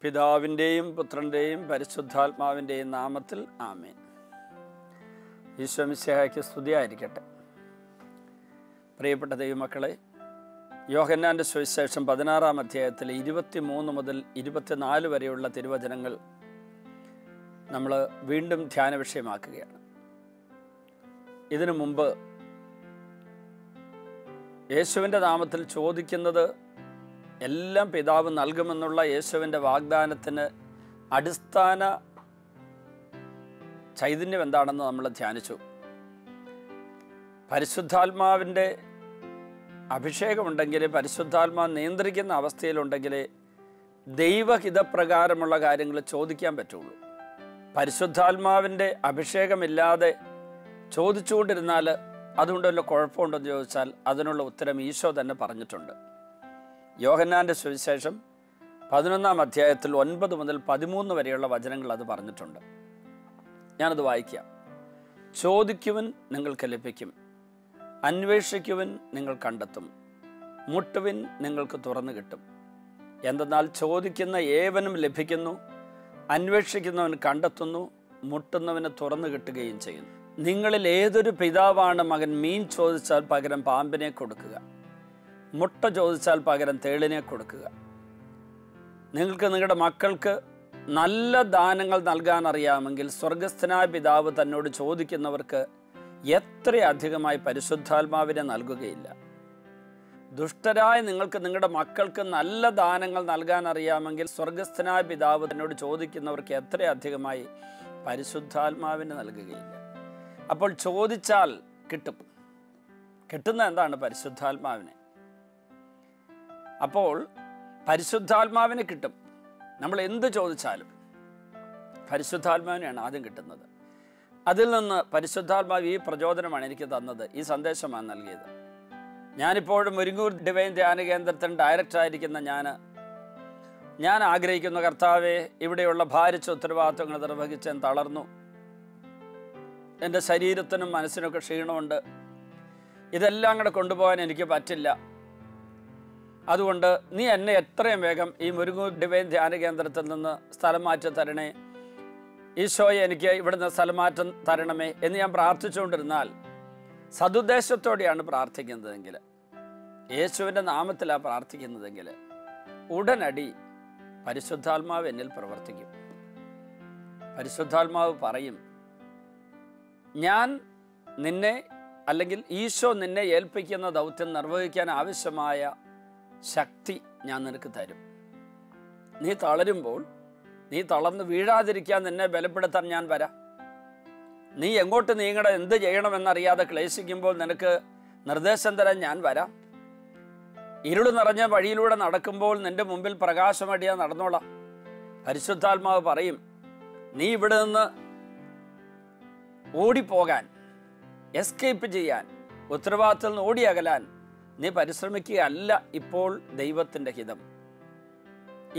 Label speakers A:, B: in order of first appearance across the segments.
A: പിതാവിൻ്റെയും പുത്രൻ്റെയും പരിശുദ്ധാത്മാവിൻ്റെയും നാമത്തിൽ ആമേൻ. ഈശോ മിശിഹായ്ക്ക് സ്തുതിയായിരിക്കട്ടെ. പ്രിയപ്പെട്ട ദൈവമക്കളെ, യോഹന്നാൻ്റെ സുവിശേഷം 16-ാം അധ്യായത്തിൽ 23 മുതൽ 24 വരെയുള്ള തിരുവചനങ്ങൾ നമ്മൾ വീണ്ടും ധ്യാന വിഷയമാക്കുകയാണ്. ഇതിനു മുമ്പ് യേശുവിൻ്റെ നാമത്തിൽ ചോദിക്കുന്നത് എല്ലാം പിതാവ് നൽകുമെന്നുള്ള യേശുവിൻ്റെ വാഗ്ദാനത്തിന് അടിസ്ഥാന ചൈതന്യം എന്താണെന്ന് നമ്മൾ ധ്യാനിച്ചു. പരിശുദ്ധാത്മാവിൻ്റെ അഭിഷേകമുണ്ടെങ്കിൽ, പരിശുദ്ധാത്മാവ് നിയന്ത്രിക്കുന്ന അവസ്ഥയിലുണ്ടെങ്കിൽ ദൈവഹിതപ്രകാരമുള്ള കാര്യങ്ങൾ ചോദിക്കാൻ പറ്റുള്ളൂ. പരിശുദ്ധാത്മാവിൻ്റെ അഭിഷേകമില്ലാതെ ചോദിച്ചുകൊണ്ടിരുന്നാൽ അതുകൊണ്ട് വല്ല കുഴപ്പമുണ്ടെന്ന് ചോദിച്ചാൽ അതിനുള്ള ഉത്തരം ഈശോ തന്നെ പറഞ്ഞിട്ടുണ്ട്. യോഹന്നാൻ്റെ സുവിശേഷം 11-ാം അധ്യായത്തിൽ 9 മുതൽ 13 വരെയുള്ള വചനങ്ങൾ അത് പറഞ്ഞിട്ടുണ്ട്. ഞാനത് വായിക്കാം. ചോദിക്കുവിൻ, നിങ്ങൾക്ക് ലഭിക്കും; അന്വേഷിക്കുവിൻ, നിങ്ങൾ കണ്ടെത്തും; മുട്ടുവിൻ, നിങ്ങൾക്ക് തുറന്നു കിട്ടും. എന്തെന്നാൽ ചോദിക്കുന്ന ഏവനും ലഭിക്കുന്നു, അന്വേഷിക്കുന്നവൻ കണ്ടെത്തുന്നു, മുട്ടുന്നവന് തുറന്നു കിട്ടുകയും ചെയ്യുന്നു. നിങ്ങളിൽ ഏതൊരു പിതാവാണ് മകൻ മീൻ ചോദിച്ചാൽ പകരം പാമ്പിനെ കൊടുക്കുക, മുട്ട ചോദിച്ചാൽ പകരം തേളിനെ കൊടുക്കുക? നിങ്ങൾക്ക് നിങ്ങളുടെ മക്കൾക്ക് നല്ല ദാനങ്ങൾ നൽകാൻ അറിയാമെങ്കിൽ സ്വർഗസ്ഥനായ പിതാവ് തന്നോട് ചോദിക്കുന്നവർക്ക് എത്ര അധികമായി പരിശുദ്ധാത്മാവിനെ നൽകുകയില്ല. ദുഷ്ടരായ നിങ്ങൾക്ക് നിങ്ങളുടെ മക്കൾക്ക് നല്ല ദാനങ്ങൾ നൽകാൻ അറിയാമെങ്കിൽ സ്വർഗസ്ഥനായ പിതാവ് തന്നോട് ചോദിക്കുന്നവർക്ക് എത്ര അധികമായി പരിശുദ്ധാത്മാവിനെ നൽകുകയില്ല. അപ്പോൾ ചോദിച്ചാൽ കിട്ടും. കിട്ടുന്ന എന്താണ്? പരിശുദ്ധാത്മാവിനെ. അപ്പോൾ പരിശുദ്ധാത്മാവിന് കിട്ടും. നമ്മൾ എന്ത് ചോദിച്ചാലും പരിശുദ്ധാത്മാവിനെയാണ് ആദ്യം കിട്ടുന്നത്. അതിൽ നിന്ന് പരിശുദ്ധാത്മാവ് ഈ പ്രചോദനമാണ് എനിക്ക് തന്നത്, ഈ സന്ദേശമാണ് നൽകിയത്. ഞാനിപ്പോഴും മുരിങ്ങൂർ ഡിവൈൻ ധ്യാന കേന്ദ്രത്തിന് ഡയറക്ടറായിരിക്കുന്ന ഞാൻ ആഗ്രഹിക്കുന്ന കർത്താവെ, ഇവിടെയുള്ള ഭാരിച്ച ഉത്തരവാദിത്വങ്ങൾ നിർവഹിച്ച് തളർന്നു. എൻ്റെ ശരീരത്തിനും മനസ്സിനൊക്കെ ക്ഷീണമുണ്ട്. ഇതെല്ലാം കൂടെ കൊണ്ടുപോകാൻ എനിക്ക് പറ്റില്ല. അതുകൊണ്ട് നീ എന്നെ എത്രയും വേഗം ഈ മുരിങ്ങൂർ ഡിവൈൻ ധ്യാന കേന്ദ്രത്തിൽ നിന്ന് സ്ഥലം മാറ്റി തരണേ. ഈശോയെ, എനിക്ക് ഇവിടുന്ന് സ്ഥലം മാറ്റം തരണമേ എന്ന് ഞാൻ പ്രാർത്ഥിച്ചുകൊണ്ടിരുന്നാൽ, സതുദ്ദേശത്തോടെയാണ് പ്രാർത്ഥിക്കുന്നതെങ്കിൽ, യേശുവിൻ്റെ നാമത്തിലാണ് പ്രാർത്ഥിക്കുന്നതെങ്കിൽ, ഉടനടി പരിശുദ്ധാത്മാവ് എന്നിൽ പ്രവർത്തിക്കും. പരിശുദ്ധാത്മാവ് പറയും, ഞാൻ നിന്നെ, അല്ലെങ്കിൽ ഈശോ നിന്നെ ഏൽപ്പിക്കുന്ന ദൗത്യം നിർവഹിക്കാൻ ആവശ്യമായ ശക്തി ഞാൻ നിനക്ക് തരും. നീ തളരുമ്പോൾ, നീ തളർന്ന് വീഴാതിരിക്കാൻ നിന്നെ ബലപ്പെടുത്താൻ ഞാൻ വരാം. നീ എങ്ങോട്ട് നീങ്ങണം, എന്ത് ചെയ്യണമെന്നറിയാതെ ക്ലേശിക്കുമ്പോൾ നിനക്ക് നിർദ്ദേശം തരാൻ ഞാൻ വരാം. ഇരുള് നിറഞ്ഞ വഴിയിലൂടെ നടക്കുമ്പോൾ നിന്റെ മുമ്പിൽ പ്രകാശമടിയാ നടന്നോളാം. പരിശുദ്ധാത്മാവ് പറയും, നീ ഇവിടെ നിന്ന് ഓടിപ്പോകാൻ, എസ്കേപ്പ് ചെയ്യാൻ, ഉത്തരവാദിത്തത്തിൽ നിന്ന് ഓടിയകലാൻ നീ പരിശ്രമിക്കുകയല്ല. ഇപ്പോൾ ദൈവത്തിൻ്റെ ഹിതം.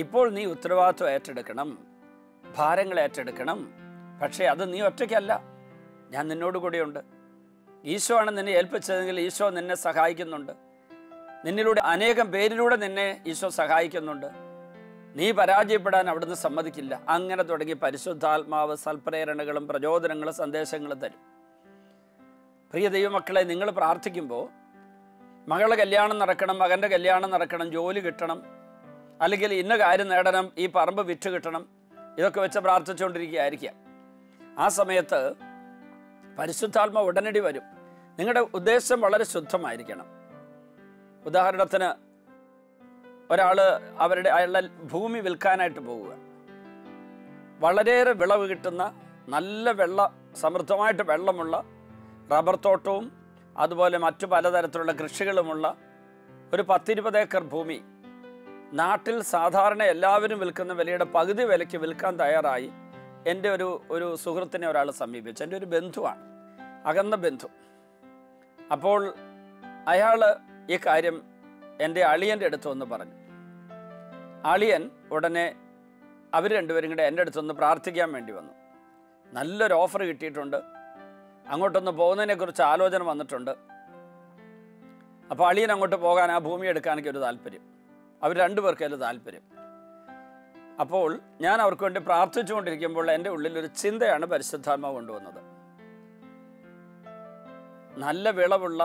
A: ഇപ്പോൾ നീ ഉത്തരവാദിത്വം ഏറ്റെടുക്കണം, ഭാരങ്ങൾ ഏറ്റെടുക്കണം. പക്ഷേ അത് നീ ഒറ്റയ്ക്കല്ല, ഞാൻ നിന്നോട് കൂടെയുണ്ട്. ഈശോ ആണ് നിന്നെ ഏൽപ്പിച്ചതെങ്കിൽ ഈശോ നിന്നെ സഹായിക്കുന്നുണ്ട്. നിന്നിലൂടെ അനേകം പേരിലൂടെ നിന്നെ ഈശോ സഹായിക്കുന്നുണ്ട്. നീ പരാജയപ്പെടാൻ അവിടുന്ന് സമ്മതിക്കില്ല. അങ്ങനെ തുടങ്ങി പരിശുദ്ധാത്മാവ് സൽപ്രേരണകളും പ്രചോദനങ്ങളും സന്ദേശങ്ങളും തരും. പ്രിയ ദൈവമക്കളെ, നിങ്ങൾ പ്രാർത്ഥിക്കുമ്പോൾ മകളുടെ കല്യാണം നടക്കണം, മകൻ്റെ കല്യാണം നടക്കണം, ജോലി കിട്ടണം, അല്ലെങ്കിൽ ഇന്ന കാര്യം നേടണം, ഈ പറമ്പ് വിറ്റ് കിട്ടണം, ഇതൊക്കെ വെച്ച് പ്രാർത്ഥിച്ചുകൊണ്ടിരിക്കുകയായിരിക്കാം. ആ സമയത്ത് പരിശുദ്ധാത്മാവ് ഉടനടി വരും. നിങ്ങളുടെ ഉദ്ദേശം വളരെ ശുദ്ധമായിരിക്കണം. ഉദാഹരണത്തിന്, ഒരാൾ അയാളുടെ ഭൂമി വിൽക്കാനായിട്ട് പോവുക. വളരെയേറെ വിളവ് കിട്ടുന്ന, നല്ല സമൃദ്ധമായിട്ട് വെള്ളമുള്ള റബ്ബർ തോട്ടവും അതുപോലെ മറ്റു പലതരത്തിലുള്ള കൃഷികളുമുള്ള ഒരു 10-20 ഏക്കർ ഭൂമി നാട്ടിൽ സാധാരണ എല്ലാവരും വിൽക്കുന്ന വിലയുടെ പകുതി വിലയ്ക്ക് വിൽക്കാൻ തയ്യാറായി എൻ്റെ ഒരു സുഹൃത്തിനെ ഒരാൾ സമീപിച്ചു. എൻ്റെ ഒരു ബന്ധുവാണ്, അകന്ന ബന്ധു. അപ്പോൾ അയാൾ ഈ കാര്യം എൻ്റെ അളിയൻ്റെ അടുത്ത് വന്ന് പറഞ്ഞു. അളിയൻ ഉടനെ അവർ രണ്ടുപേരും കൂടെ എൻ്റെ അടുത്തൊന്ന് പ്രാർത്ഥിക്കാൻ വേണ്ടി വന്നു. നല്ലൊരു ഓഫർ കിട്ടിയിട്ടുണ്ട്, അങ്ങോട്ടൊന്ന് പോകുന്നതിനെക്കുറിച്ച് ആലോചന വന്നിട്ടുണ്ട്. അപ്പോൾ അളിയൻ അങ്ങോട്ട് പോകാൻ, ആ ഭൂമി എടുക്കാനൊക്കെ ഒരു താല്പര്യം. അവർ രണ്ടുപേർക്കും അതിൽ താല്പര്യം. അപ്പോൾ ഞാൻ അവർക്ക് വേണ്ടി പ്രാർത്ഥിച്ചുകൊണ്ടിരിക്കുമ്പോൾ എൻ്റെ ഉള്ളിലൊരു ചിന്തയാണ് പരിശുദ്ധാത്മാവ് കൊണ്ടുവന്നത്. നല്ല വിളവുള്ള,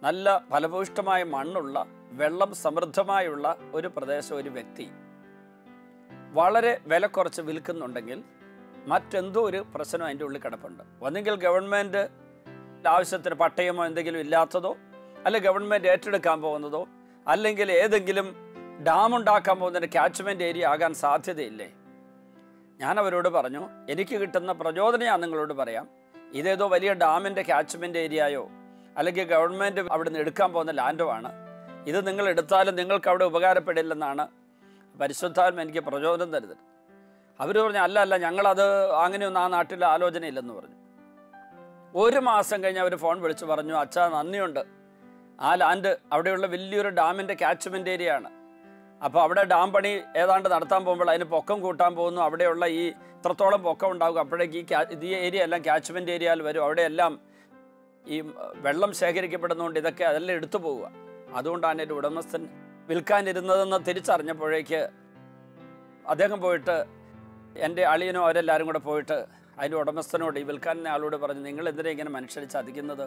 A: നല്ല ഫലഭൂയിഷ്ഠമായ മണ്ണുള്ള, വെള്ളം സമൃദ്ധമായുള്ള ഒരു പ്രദേശം, ഒരു വ്യക്തി വളരെ വില കുറച്ച് വിൽക്കുന്നുണ്ടെങ്കിൽ മറ്റെന്തോ ഒരു പ്രശ്നം അതിൻ്റെ ഉള്ളിൽ കിടപ്പുണ്ട്. ഒന്നെങ്കിൽ ഗവൺമെൻറ് ആവശ്യത്തിന് പട്ടയമോ എന്തെങ്കിലും ഇല്ലാത്തതോ, അല്ലെങ്കിൽ ഗവൺമെൻറ് ഏറ്റെടുക്കാൻ പോകുന്നതോ, അല്ലെങ്കിൽ ഏതെങ്കിലും ഡാം ഉണ്ടാക്കാൻ പോകുന്നതിൻ്റെ ക്യാച്ച്മെൻറ്റ് ഏരിയ ആകാൻ സാധ്യതയില്ലേ? ഞാൻ അവരോട് പറഞ്ഞു, എനിക്ക് കിട്ടുന്ന പ്രചോദനം ഞാൻ നിങ്ങളോട് പറയാം. ഇതേതോ വലിയ ഡാമിൻ്റെ ക്യാച്ച്മെൻറ്റ് ഏരിയയോ അല്ലെങ്കിൽ ഗവൺമെൻറ് അവിടെ നിന്ന് എടുക്കാൻ പോകുന്ന ലാൻഡോ ആണ്. ഇത് നിങ്ങൾ എടുത്താലും നിങ്ങൾക്ക് അവിടെ ഉപകാരപ്പെടില്ലെന്നാണ് പരിശുദ്ധാത്മ എനിക്ക് പ്രചോദനം തരുന്നത്. അവർ പറഞ്ഞു, അല്ല ഞങ്ങളത് അങ്ങനെയൊന്നും ആ നാട്ടിൽ ആലോചനയില്ലെന്ന് പറഞ്ഞു. ഒരു മാസം കഴിഞ്ഞ് അവർ ഫോൺ വിളിച്ച് പറഞ്ഞു, അച്ഛാ നന്ദിയുണ്ട്, ആ ലാൻഡ് അവിടെയുള്ള വലിയൊരു ഡാമിൻ്റെ ക്യാച്ച്മെൻറ്റ് ഏരിയ ആണ്. അപ്പോൾ അവിടെ ഡാം പണി ഏതാണ്ട് നടത്താൻ പോകുമ്പോൾ അതിന് പൊക്കം കൂട്ടാൻ പോകുന്നു. അവിടെയുള്ള ഈ ഇത്രത്തോളം പൊക്കം ഉണ്ടാകും. അപ്പോഴേക്ക് ഈ ഏരിയ എല്ലാം ക്യാച്ച്മെൻറ്റ് ഏരിയയിൽ വരും. അവിടെയെല്ലാം ഈ വെള്ളം ശേഖരിക്കപ്പെടുന്നതുകൊണ്ട് ഇതൊക്കെ അതെല്ലാം എടുത്തു പോവുക. അതുകൊണ്ടാണ് എൻ്റെ ഉടമസ്ഥൻ വിൽക്കാനിരുന്നതെന്ന് തിരിച്ചറിഞ്ഞപ്പോഴേക്ക് അദ്ദേഹം പോയിട്ട് എൻ്റെ അളിയനോ അവരെല്ലാവരും കൂടെ പോയിട്ട് അതിൻ്റെ ഉടമസ്ഥനോട്, ഈ വിൽക്കാനെ ആളോട് പറഞ്ഞു, നിങ്ങൾ എന്തിനാ ഇങ്ങനെ മനുഷ്യരെ ചതിക്കുന്നത്?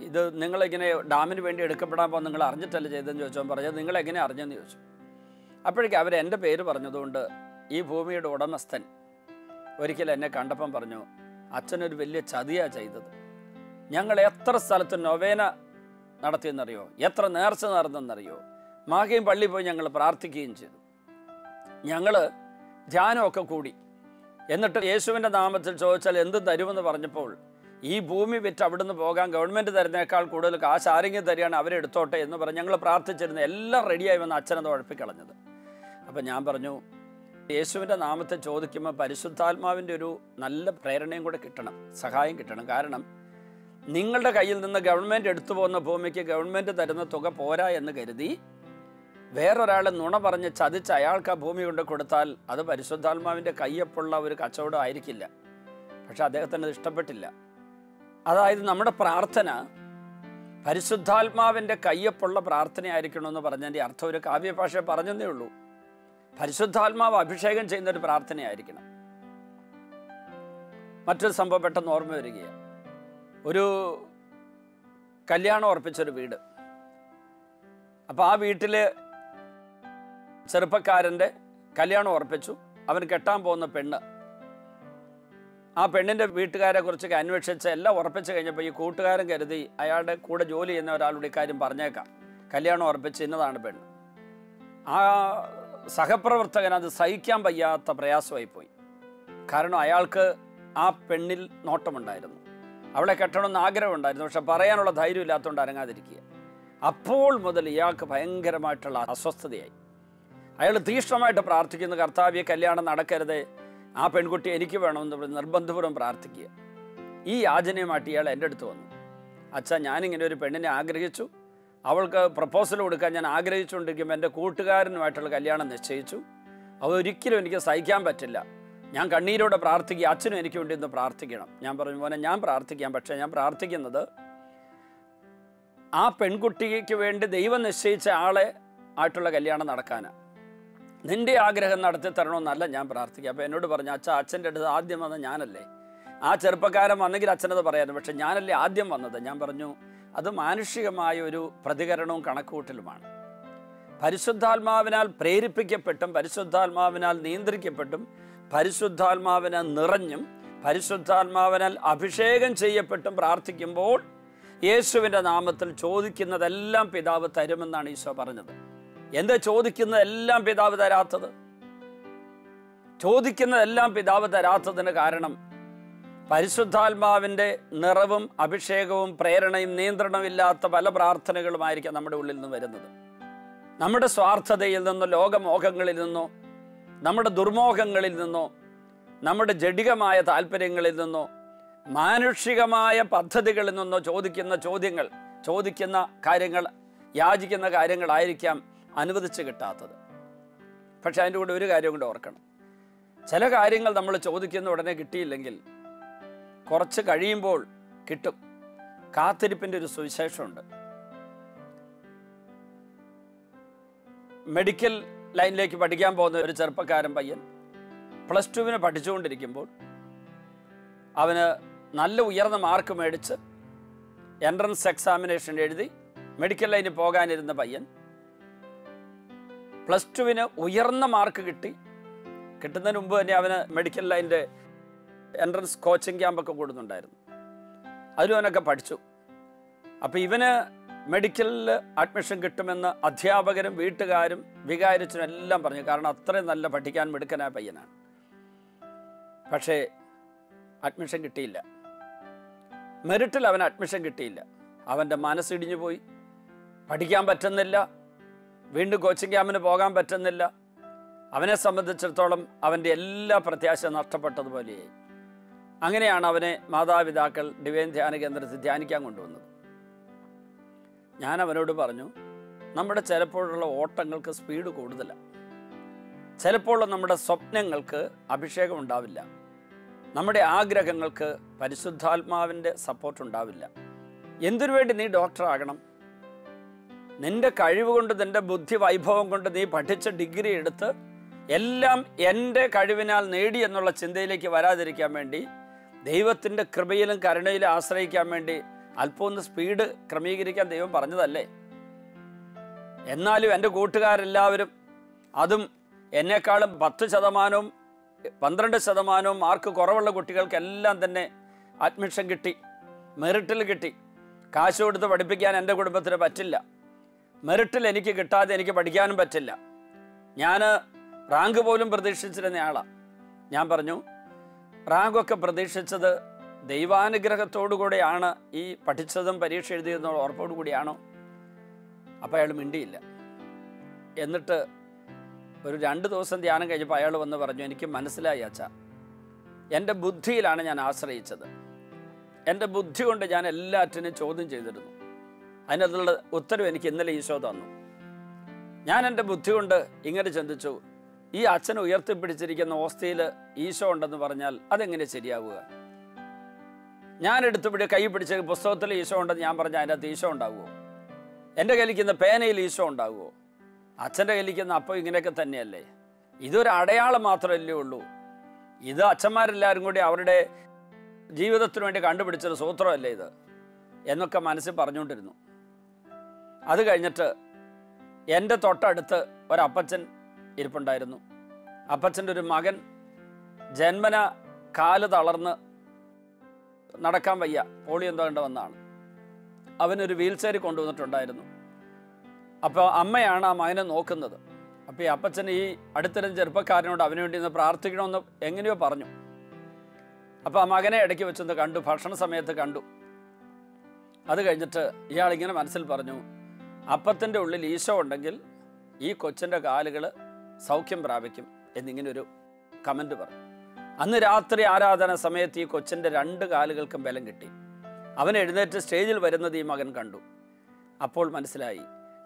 A: ഇത് നിങ്ങളിങ്ങനെ ഡാമിന് വേണ്ടി എടുക്കപ്പെടാൻ പോകുമ്പോൾ നിങ്ങൾ അറിഞ്ഞിട്ടല്ല ചെയ്തതെന്ന് ചോദിച്ചോ. പറഞ്ഞത് നിങ്ങളെങ്ങനെ അറിഞ്ഞെന്ന് ചോദിച്ചു. അപ്പോഴേക്കും അവർ എൻ്റെ പേര് പറഞ്ഞതുകൊണ്ട് ഈ ഭൂമിയുടെ ഉടമസ്ഥൻ ഒരിക്കൽ എന്നെ കണ്ടപ്പം പറഞ്ഞു, അച്ഛനൊരു വലിയ ചതിയാണ് ചെയ്തത്. ഞങ്ങൾ എത്ര സ്ഥലത്ത് നൊവേന നടത്തിയെന്നറിയോ, എത്ര നേർച്ച നടന്നെന്നറിയോ, മാകയും പള്ളി പോയി ഞങ്ങൾ പ്രാർത്ഥിക്കുകയും ചെയ്തു. ഞങ്ങൾ ധ്യാനമൊക്കെ കൂടി. എന്നിട്ട് യേശുവിൻ്റെ നാമത്തിൽ ചോദിച്ചാൽ എന്ത് തരുമെന്ന് പറഞ്ഞപ്പോൾ, ഈ ഭൂമി വിറ്റ് അവിടുന്ന് പോകാൻ ഗവൺമെൻറ് തരുന്നേക്കാൾ കൂടുതൽ കാശ് ആരെങ്കിലും തരികയാണ് അവരെടുത്തോട്ടെ എന്ന് പറഞ്ഞ് ഞങ്ങൾ പ്രാർത്ഥിച്ചിരുന്നു. എല്ലാം റെഡിയായി വന്ന് അച്ഛനത് ഉഴപ്പിക്കളഞ്ഞത്. അപ്പം ഞാൻ പറഞ്ഞു, യേശുവിൻ്റെ നാമത്തെ ചോദിക്കുമ്പോൾ പരിശുദ്ധാത്മാവിൻ്റെ ഒരു നല്ല പ്രേരണയും കൂടെ കിട്ടണം, സഹായം കിട്ടണം. കാരണം നിങ്ങളുടെ കയ്യിൽ നിന്ന് ഗവൺമെൻറ് എടുത്തു പോകുന്ന ഭൂമിക്ക് ഗവൺമെൻറ് തരുന്ന തുക പോരാ എന്ന് കരുതി വേറൊരാളെ നുണ പറഞ്ഞ് ചതിച്ച് അയാൾക്ക് ആ ഭൂമി കൊണ്ട് കൊടുത്താൽ അത് പരിശുദ്ധാത്മാവിൻ്റെ കയ്യൊപ്പുള്ള ഒരു കച്ചവടം ആയിരിക്കില്ല. പക്ഷെ അദ്ദേഹത്തിന് അത് ഇഷ്ടപ്പെട്ടില്ല. അതായത് നമ്മുടെ പ്രാർത്ഥന പരിശുദ്ധാത്മാവിൻ്റെ കയ്യൊപ്പുള്ള പ്രാർത്ഥനയായിരിക്കണമെന്ന് പറഞ്ഞതിൻ്റെ അർത്ഥം ഒരു കാവ്യഭാഷ പറഞ്ഞതേ ഉള്ളൂ. പരിശുദ്ധാത്മാവ് അഭിഷേകം ചെയ്യുന്നൊരു പ്രാർത്ഥനയായിരിക്കണം. മറ്റൊരു സംഭവം പെട്ടെന്ന് ഓർമ്മ വരികയാണ്. ഒരു കല്യാണം ഉറപ്പിച്ചൊരു വീട്. അപ്പോൾ ആ വീട്ടിൽ ചെറുപ്പക്കാരൻ്റെ കല്യാണം ഉറപ്പിച്ചു. അവൻ കെട്ടാൻ പോകുന്ന പെണ്ണ്, ആ പെണ്ണിൻ്റെ വീട്ടുകാരെ കുറിച്ചൊക്കെ അന്വേഷിച്ച് എല്ലാം ഉറപ്പിച്ച് കഴിഞ്ഞപ്പോൾ ഈ കൂട്ടുകാരൻ കരുതി അയാളുടെ കൂടെ ജോലി ചെയ്യുന്ന ഒരാളുടെ കാര്യം പറഞ്ഞേക്കാം, കല്യാണം ഉറപ്പിച്ച് ഇന്നതാണ് പെണ്ണ്. ആ സഹപ്രവർത്തകൻ അത് സഹിക്കാൻ വയ്യാത്ത പ്രയാസമായിപ്പോയി. കാരണം അയാൾക്ക് ആ പെണ്ണിൽ നോട്ടമുണ്ടായിരുന്നു, അവളെ കെട്ടണമെന്ന് ആഗ്രഹമുണ്ടായിരുന്നു. പക്ഷെ പറയാനുള്ള ധൈര്യം ഇല്ലാത്തതുകൊണ്ട് അനങ്ങാതിരിക്കുക. അപ്പോൾ മുതൽ ഇയാൾക്ക് ഭയങ്കരമായിട്ടുള്ള അസ്വസ്ഥതയായി. അയാൾ തീക്ഷ്ണമായിട്ട് പ്രാർത്ഥിക്കുന്നു, കർത്താവേ കല്യാണം നടക്കരുതേ, ആ പെൺകുട്ടി എനിക്ക് വേണമെന്ന് നിർബന്ധപൂർവ്വം പ്രാർത്ഥിക്കുക. ഈ യാചനയുമായിട്ട് ഇയാൾ എൻ്റെ അടുത്ത് വന്നു. അച്ഛാ, ഞാനിങ്ങനെ ഒരു പെണ്ണിനെ ആഗ്രഹിച്ചു, അവൾക്ക് പ്രപ്പോസൽ കൊടുക്കാൻ ഞാൻ ആഗ്രഹിച്ചുകൊണ്ടിരിക്കുമ്പോൾ എൻ്റെ കൂട്ടുകാരനുമായിട്ടുള്ള കല്യാണം നിശ്ചയിച്ചു. അതൊരിക്കലും എനിക്ക് സഹിക്കാൻ പറ്റില്ല. ഞാൻ കണ്ണീരോടെ പ്രാർത്ഥിക്കുക, അച്ഛനും എനിക്ക് വേണ്ടി ഒന്ന് പ്രാർത്ഥിക്കണം. ഞാൻ പറഞ്ഞു, മോനെ ഞാൻ പ്രാർത്ഥിക്കാം, പക്ഷേ ഞാൻ പ്രാർത്ഥിക്കുന്നത് ആ പെൺകുട്ടിക്ക് വേണ്ടി ദൈവം നിശ്ചയിച്ച ആളെ ആയിട്ടുള്ള കല്യാണം നടക്കാനാണ്. നിൻ്റെ ആഗ്രഹം നടത്തി തരണമെന്നല്ല ഞാൻ പ്രാർത്ഥിക്കുക. അപ്പോൾ എന്നോട് പറഞ്ഞു, അച്ഛാ അച്ഛൻ്റെ അടുത്ത് ആദ്യം വന്നത് ഞാനല്ലേ? ആ ചെറുപ്പക്കാരൻ വന്നെങ്കിൽ അച്ഛനത് പറയായിരുന്നു, പക്ഷെ ഞാനല്ലേ ആദ്യം വന്നത്. ഞാൻ പറഞ്ഞു, അത് മാനുഷികമായ ഒരു പ്രതികരണവും കണക്കുകൂട്ടലുമാണ്. പരിശുദ്ധാത്മാവിനാൽ പ്രേരിപ്പിക്കപ്പെട്ടും പരിശുദ്ധാത്മാവിനാൽ നിയന്ത്രിക്കപ്പെട്ടും പരിശുദ്ധാത്മാവിനാൽ നിറഞ്ഞും പരിശുദ്ധാത്മാവിനാൽ അഭിഷേകം ചെയ്യപ്പെട്ടും പ്രാർത്ഥിക്കുമ്പോൾ യേശുവിൻ്റെ നാമത്തിൽ ചോദിക്കുന്നതെല്ലാം പിതാവ് തരുമെന്നാണ് ഈശോ പറഞ്ഞത്. എന്താ ചോദിക്കുന്നതെല്ലാം പിതാവ് തരാത്തത്? ചോദിക്കുന്നതെല്ലാം പിതാവ് തരാത്തതിന് കാരണം പരിശുദ്ധാത്മാവിൻ്റെ നിറവും അഭിഷേകവും പ്രേരണയും നിയന്ത്രണവും ഇല്ലാത്ത പല പ്രാർത്ഥനകളുമായിരിക്കാം നമ്മുടെ ഉള്ളിൽ നിന്ന് വരുന്നത്. നമ്മുടെ സ്വാർത്ഥതയിൽ നിന്നോ ലോകമോഹങ്ങളിൽ നിന്നോ നമ്മുടെ ദുർമോഹങ്ങളിൽ നിന്നോ നമ്മുടെ ജഡികമായ താല്പര്യങ്ങളിൽ നിന്നോ മാനുഷികമായ പദ്ധതികളിൽ നിന്നോ ചോദിക്കുന്ന ചോദ്യങ്ങൾ, ചോദിക്കുന്ന കാര്യങ്ങൾ, യാചിക്കുന്ന കാര്യങ്ങളായിരിക്കാം അനുവദിച്ച് കിട്ടാത്തത്. പക്ഷെ അതിൻ്റെ കൂടെ ഒരു കാര്യം കൂടെ ഓർക്കണം. ചില കാര്യങ്ങൾ നമ്മൾ ചോദിക്കുന്ന ഉടനെ കിട്ടിയില്ലെങ്കിൽ കുറച്ച് കഴിയുമ്പോൾ കിട്ടും. കാത്തിരിപ്പിൻ്റെ ഒരു സുവിശേഷമുണ്ട്. മെഡിക്കൽ ലൈനിലേക്ക് പഠിക്കാൻ പോകുന്ന ഒരു ചെറുപ്പക്കാരൻ പയ്യൻ +2 പഠിച്ചുകൊണ്ടിരിക്കുമ്പോൾ അവന് നല്ല ഉയർന്ന മാർക്ക് മേടിച്ച് എൻട്രൻസ് എക്സാമിനേഷൻ എഴുതി മെഡിക്കൽ ലൈനിൽ പോകാനിരുന്ന പയ്യൻ +2 ഉയർന്ന മാർക്ക് കിട്ടുന്നതിന് മുമ്പ് തന്നെ അവന് മെഡിക്കൽ ലൈനിൻ്റെ എൻട്രൻസ് കോച്ചിങ് ക്യാമ്പൊക്കെ കൂടുന്നുണ്ടായിരുന്നു. അതിലും അവനൊക്കെ പഠിച്ചു. അപ്പോൾ ഇവന് മെഡിക്കലിൽ അഡ്മിഷൻ കിട്ടുമെന്ന് അധ്യാപകരും വീട്ടുകാരും വികാരിച്ചനും എല്ലാം പറഞ്ഞു. കാരണം അത്രയും നല്ല പഠിക്കാൻ മിടുക്കനായ പയ്യനാണ്. പക്ഷേ അഡ്മിഷൻ കിട്ടിയില്ല. മെറിറ്റിൽ അവന് അഡ്മിഷൻ കിട്ടിയില്ല. അവൻ്റെ മനസ്സിടിഞ്ഞു പോയി. പഠിക്കാൻ പറ്റുന്നില്ല. വീണ്ടും കോച്ചിങ് ക്യാമ്പിന് പോകാൻ പറ്റുന്നില്ല. അവനെ സംബന്ധിച്ചിടത്തോളം അവൻ്റെ എല്ലാ പ്രത്യാശ നഷ്ടപ്പെട്ടതുപോലെയായി. അങ്ങനെയാണ് അവനെ മാതാപിതാക്കൾ ഡിവൈൻ ധ്യാന കേന്ദ്രത്തിൽ ധ്യാനിക്കാൻ കൊണ്ടുവന്നത്. ഞാൻ അവനോട് പറഞ്ഞു, നമ്മുടെ ചിലപ്പോഴുള്ള ഓട്ടങ്ങൾക്ക് സ്പീഡ് കൂടുതലാണ്. ചിലപ്പോൾ നമ്മുടെ സ്വപ്നങ്ങൾക്ക് അഭിഷേകം ഉണ്ടാവില്ല. നമ്മുടെ ആഗ്രഹങ്ങൾക്ക് പരിശുദ്ധാത്മാവിൻ്റെ സപ്പോർട്ട് ഉണ്ടാവില്ല. എന്തിനു വേണ്ടി നീ ഡോക്ടറാകണം? നിന്റെ കഴിവ് കൊണ്ട്, നിന്റെ ബുദ്ധി വൈഭവം കൊണ്ട് നീ പഠിച്ച ഡിഗ്രി എടുത്ത് എല്ലാം എൻ്റെ കഴിവിനാൽ നേടി എന്നുള്ള ചിന്തയിലേക്ക് വരാതിരിക്കാൻ വേണ്ടി, ദൈവത്തിൻ്റെ കൃപയിലും കരുണയിലും ആശ്രയിക്കാൻ വേണ്ടി അല്പം ഒന്ന് സ്പീഡ് ക്രമീകരിക്കാൻ ദൈവം പറഞ്ഞതല്ലേ? എന്നാലും എൻ്റെ കൂട്ടുകാരെല്ലാവരും, അതും എന്നെക്കാളും 10%, 12% മാർക്ക് കുറവുള്ള കുട്ടികൾക്കെല്ലാം തന്നെ അഡ്മിഷൻ കിട്ടി, മെറിറ്റിൽ കിട്ടി. കാശ് കൊടുത്ത് പഠിപ്പിക്കാൻ എൻ്റെ കുടുംബത്തിന് പറ്റില്ല. മെറിറ്റിൽ എനിക്ക് കിട്ടാതെ എനിക്ക് പഠിക്കാനും പറ്റില്ല. ഞാൻ റാങ്ക് പോലും പ്രതീക്ഷിച്ചിരുന്ന ആളാണ്. ഞാൻ പറഞ്ഞു, റാങ്കൊക്കെ പ്രതീക്ഷിച്ചത് ദൈവാനുഗ്രഹത്തോടു കൂടെയാണ് ഈ പഠിച്ചതും പരീക്ഷ എഴുതിയതെന്നുള്ള ഉറപ്പോടു കൂടിയാണോ? അപ്പോൾ അയാൾ മിണ്ടിയില്ല. എന്നിട്ട് ഒരു 2 ദിവസം ധ്യാനം കഴിഞ്ഞപ്പോൾ അയാൾ വന്ന് പറഞ്ഞു, എനിക്ക് മനസ്സിലായി അച്ഛാ, എൻ്റെ ബുദ്ധിയിലാണ് ഞാൻ ആശ്രയിച്ചത്. എൻ്റെ ബുദ്ധി കൊണ്ട് ഞാൻ എല്ലാറ്റിനും ചോദ്യം ചെയ്തിരുന്നു. അതിനുള്ള ഉത്തരവ് എനിക്ക് ഇന്നലെ ഈശോ തന്നു. ഞാൻ എൻ്റെ ബുദ്ധി കൊണ്ട് ഇങ്ങനെ ചിന്തിച്ചു, ഈ അച്ഛനെ ഉയർത്തിപ്പിടിച്ചിരിക്കുന്ന ഓസ്തിയിൽ ഈശോ ഉണ്ടെന്ന് പറഞ്ഞാൽ അതെങ്ങനെ ശരിയാവുക? ഞാൻ എടുത്തുപിടി കൈ പിടിച്ച പുസ്തകത്തിൽ ഈശോ ഉണ്ടെന്ന് ഞാൻ പറഞ്ഞാൽ അതിൻ്റെ അകത്ത് ഈശോ ഉണ്ടാവുമോ? എൻ്റെ കയ്യിലിരിക്കുന്ന പേനയിൽ ഈശോ ഉണ്ടാവുമോ? അച്ഛൻ്റെ കയ്യിലിരിക്കുന്ന അപ്പോൾ ഇങ്ങനെയൊക്കെ തന്നെയല്ലേ? ഇതൊരു അടയാളം മാത്രമല്ലേ ഉള്ളൂ. ഇത് അച്ഛന്മാരെല്ലാവരും കൂടി അവരുടെ ജീവിതത്തിന് വേണ്ടി കണ്ടുപിടിച്ചൊരു സൂത്രമല്ലേ ഇത് എന്നൊക്കെ മനസ്സിൽ പറഞ്ഞുകൊണ്ടിരുന്നു. അത് കഴിഞ്ഞിട്ട് എൻ്റെ തൊട്ടടുത്ത് ഒരപ്പച്ചൻ ഇരിപ്പുണ്ടായിരുന്നു. അപ്പച്ചൻ്റെ ഒരു മകൻ ജന്മന കാല് തളർന്ന് നടക്കാൻ വയ്യ, പോളിയോ എന്തോ കണ്ട് വന്നതാണ്. അവനൊരു വീൽ ചെയറിൽ കൊണ്ടുവന്നിട്ടുണ്ടായിരുന്നു. അപ്പോൾ അമ്മയാണ് ആ മകനെ നോക്കുന്നത്. അപ്പോൾ ഈ അപ്പച്ചൻ ഈ അടുത്തിരുന്ന ചെറുപ്പക്കാരനോട് അവന് വേണ്ടി ഒന്ന് പ്രാർത്ഥിക്കണമെന്ന് എങ്ങനെയോ പറഞ്ഞു. അപ്പോൾ ആ മകനെ ഇടയ്ക്ക് വെച്ചൊന്ന് കണ്ടു, ഭക്ഷണ സമയത്ത് കണ്ടു. അത് കഴിഞ്ഞിട്ട് ഇയാളിങ്ങനെ മനസ്സിൽ പറഞ്ഞു, അപ്പത്തിൻ്റെ ഉള്ളിൽ ഈശോ ഉണ്ടെങ്കിൽ ഈ കൊച്ചിൻ്റെ കാലുകൾ സൗഖ്യം പ്രാപിക്കും എന്നിങ്ങനൊരു കമൻറ്റ് പറഞ്ഞു. അന്ന് രാത്രി ആരാധന സമയത്ത് ഈ കൊച്ചിൻ്റെ 2 കാലുകൾക്കും ബലം കിട്ടി. അവൻ എഴുന്നേറ്റ് സ്റ്റേജിൽ വരുന്നത് ഈ മകൻ കണ്ടു. അപ്പോൾ മനസ്സിലായി,